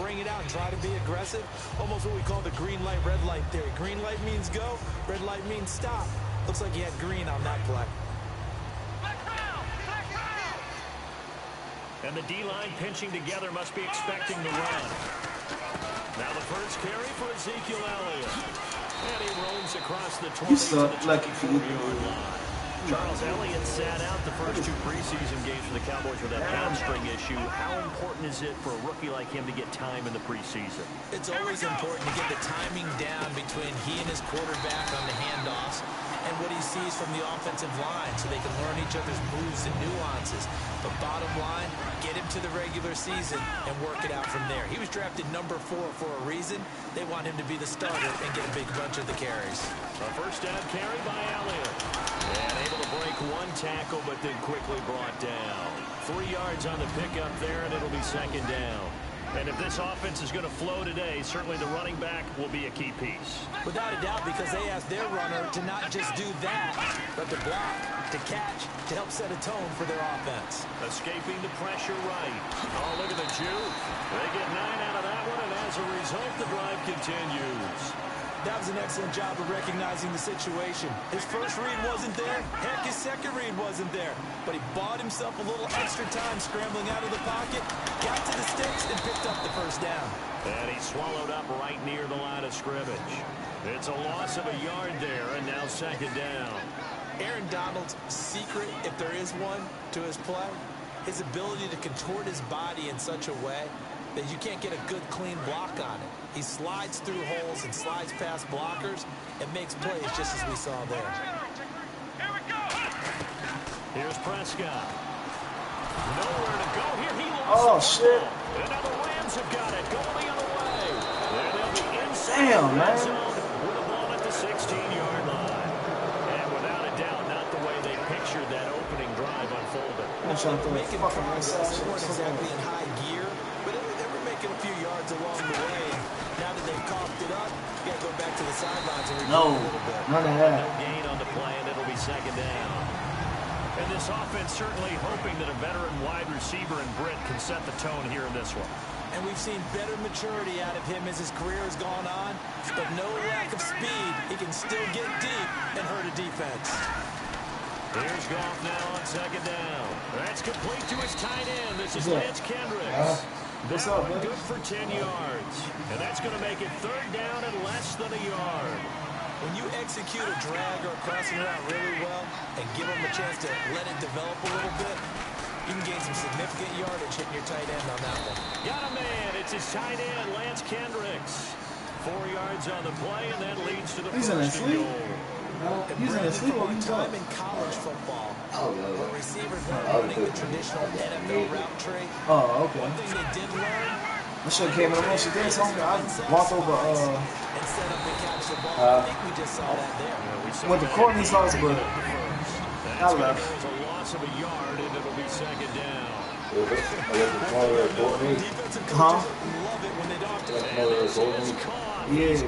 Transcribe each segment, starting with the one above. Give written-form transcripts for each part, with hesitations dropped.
bring it out and try to be aggressive. Almost what we call the green light, red light theory. Green light means go, red light means stop. Looks like he had green on that play. And the D-line pinching together must be expecting the run. Now the first carry for Ezekiel Elliott. And he roams across the 20 to the 24-yard line. Charles Elliott sat out the first 2 preseason games for the Cowboys with that hamstring issue. How important is it for a rookie like him to get time in the preseason? It's always important to get the timing down between he and his quarterback on the handoffs and what he sees from the offensive line so they can learn each other's moves and nuances. But bottom line, get him to the regular season and work it out from there. He was drafted number 4 for a reason. They want him to be the starter and get a big bunch of the carries. A first down carry by Elliott. And able to break 1 tackle, but then quickly brought down. 3 yards on the pickup there, and it'll be second down. And if this offense is going to flow today, certainly the running back will be a key piece. Without a doubt, because they asked their runner to not just do that, but to block, to catch, to help set a tone for their offense. Escaping the pressure right. Oh, look at the juke. They get 9 out of that one, and as a result, the drive continues. That was an excellent job of recognizing the situation. His first read wasn't there. Heck, his second read wasn't there. But he bought himself a little extra time scrambling out of the pocket, got to the sticks, and picked up the first down. And he swallowed up right near the line of scrimmage. It's a loss of a yard there, and now second down. Aaron Donald's secret, if there is one, to his play, his ability to contort his body in such a way that you can't get a good, clean block on it. He slides through holes and slides past blockers and makes plays just as we saw there. Here's Prescott. Nowhere to go here. He lost the ball. And now the Rams have got it. Going the other way. And they'll be inside Damn, the red man. zone with the ball at the 16-yard line. And without a doubt, not the way they pictured that opening drive unfolded. Making progress, weren't exactly in high gear, but they were making a few yards along the way. Now that they've coughed it up, you got to go back to the sidelines and review a little bit. None of that. No gain on the play, and it'll be second down. And this offense certainly hoping that a veteran wide receiver in Britt can set the tone here in this one. And we've seen better maturity out of him as his career has gone on, but no lack of speed. He can still get deep and hurt a defense. Here's Goff now on second down. That's complete to his tight end. This is Lance Kendricks. What's up, man? Good for 10 yards. And that's going to make it third down and less than a yard. When you execute a drag or a crossing route really well and give them a chance to let it develop a little bit, you can gain some significant yardage hitting your tight end on that one. Got a man. It's his tight end, Lance Kendricks. 4 yards on the play, and that leads to the first and goal. He's in his sleep. Time in college football, where receivers weren't running the traditional NFL route tree. Oh, okay. One thing they did learn, I should have came in the motion did something. I walked over. and set up and catch the ball. I think we just saw that there. Went to Courtney's house, but I left. It's a loss of a yard, and it'll be second down. Defensive coaches love it when they don't do it. Yeah.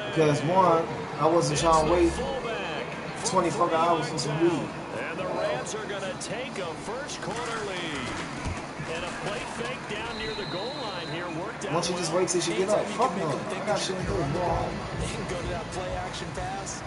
Because one, I wasn't trying to wait 20 fucking hours for some weed. And the Rams are going to take a first quarter lead. And a play fake down near the goal line here worked out. Why don't you just wait till she get up? Fuck no. I got shit to do. They can go to that play action pass.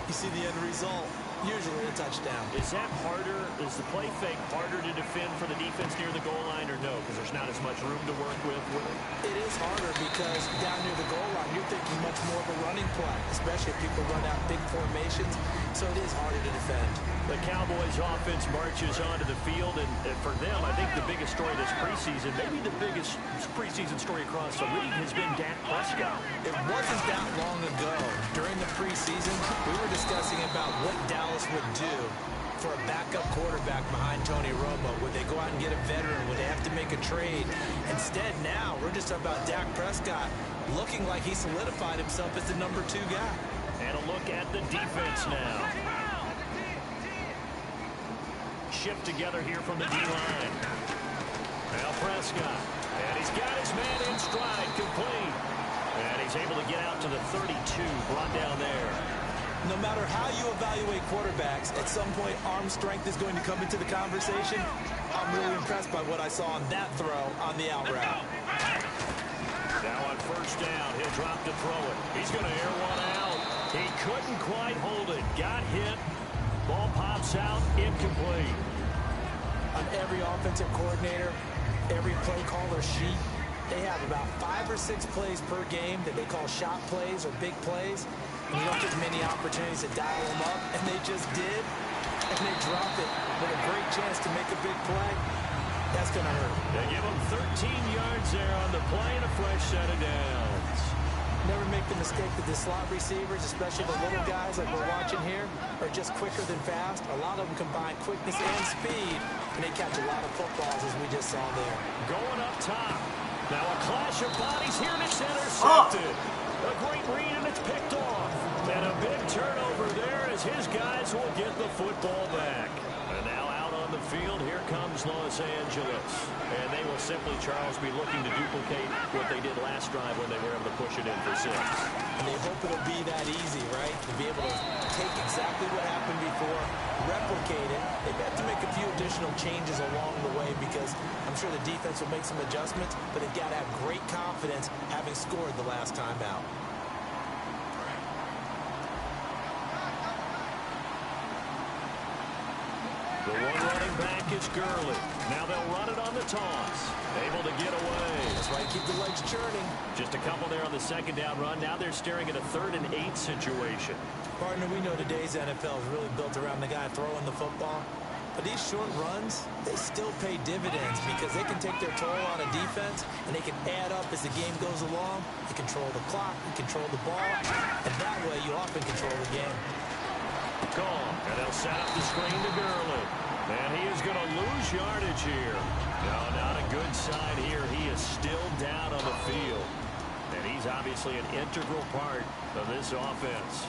You see the end result. Usually a touchdown. Is that harder? Is the play fake harder to defend for the defense near the goal line or no? Because there's not as much room to work with it? It is harder because down near the goal line, you're thinking much more of a running play, especially if people run out big formations. So it is harder to defend. The Cowboys offense marches onto the field, and for them, I think the biggest story this preseason, maybe the biggest preseason story across the league, has been Dak Prescott. It wasn't that long ago, during the preseason, we were discussing about what Dallas would do for a backup quarterback behind Tony Romo. Would they go out and get a veteran? Would they have to make a trade? Instead, now, we're just talking about Dak Prescott looking like he solidified himself as the number 2 guy. And a look at the defense now. Shift together here from the D-line. Now Prescott. And he's got his man in stride, complete. And he's able to get out to the 32, brought down there. No matter how you evaluate quarterbacks, at some point arm strength is going to come into the conversation. I'm really impressed by what I saw on that throw on the out route. drop to throw it. He's going to air one out. He couldn't quite hold it. Got hit. Ball pops out. Incomplete. On every offensive coordinator, every play caller sheet, they have about 5 or 6 plays per game that they call shot plays or big plays. And you don't get many opportunities to dial them up, and they just did. And they drop it with a great chance to make a big play. That's going to hurt. They give them 13 yards there on the play and a fresh set of downs. Never make the mistake that the slot receivers, especially the little guys like we're watching here, are just quicker than fast. A lot of them combine quickness and speed, and they catch a lot of footballs, as we just saw there. Going up top. Now a clash of bodies here, and it's intercepted. A great read, and it's picked off. And a big turnover there as his guys will get the football back. And now out on the field, here comes Los Angeles. And they will simply, Charles, be looking to duplicate what they did last drive when they were able to push it in for 6. And they hope it'll be that easy, right? To be able to take exactly what happened before, replicate it. They've had to make a few additional changes along the way because I'm sure the defense will make some adjustments, but they've got to have great confidence having scored the last time out. The one running back is Gurley. Now they'll run it on the toss. Able to get away. That's right, keep the legs churning. Just a couple there on the second down run. Now they're staring at a 3rd and 8 situation. Partner, we know today's NFL is really built around the guy throwing the football. But these short runs, they still pay dividends because they can take their toll on a defense and they can add up as the game goes along. You control the clock, you control the ball, and that way you often control the game. Gone, and they'll set up the screen to Gurley. And he is going to lose yardage here. No, not a good sign here. He is still down on the field. And he's obviously an integral part of this offense.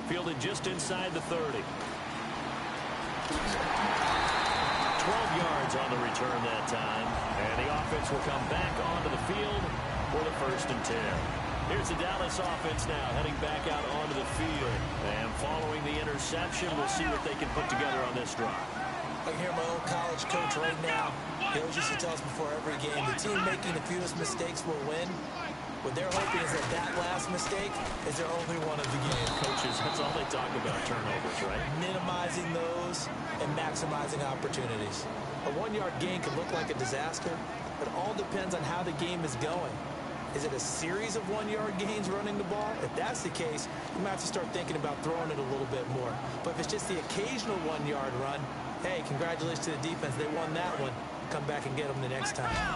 Fielded just inside the 30. 12 yards on the return that time. And the offense will come back onto the field for the 1st and 10. Here's the Dallas offense now heading back out onto the field. And following the interception, we'll see what they can put together on this drive. I can hear my old college coach right now. He always used to tell us before every game, the team making the fewest mistakes will win. What they're hoping is that last mistake is their only one of the game. Coaches, that's all they talk about, turnovers, right? Minimizing those and maximizing opportunities. A 1-yard gain can look like a disaster, but it all depends on how the game is going. Is it a series of 1-yard gains running the ball? If that's the case, you might have to start thinking about throwing it a little bit more. But if it's just the occasional 1-yard run, hey, congratulations to the defense. They won that one. Come back and get them the next time.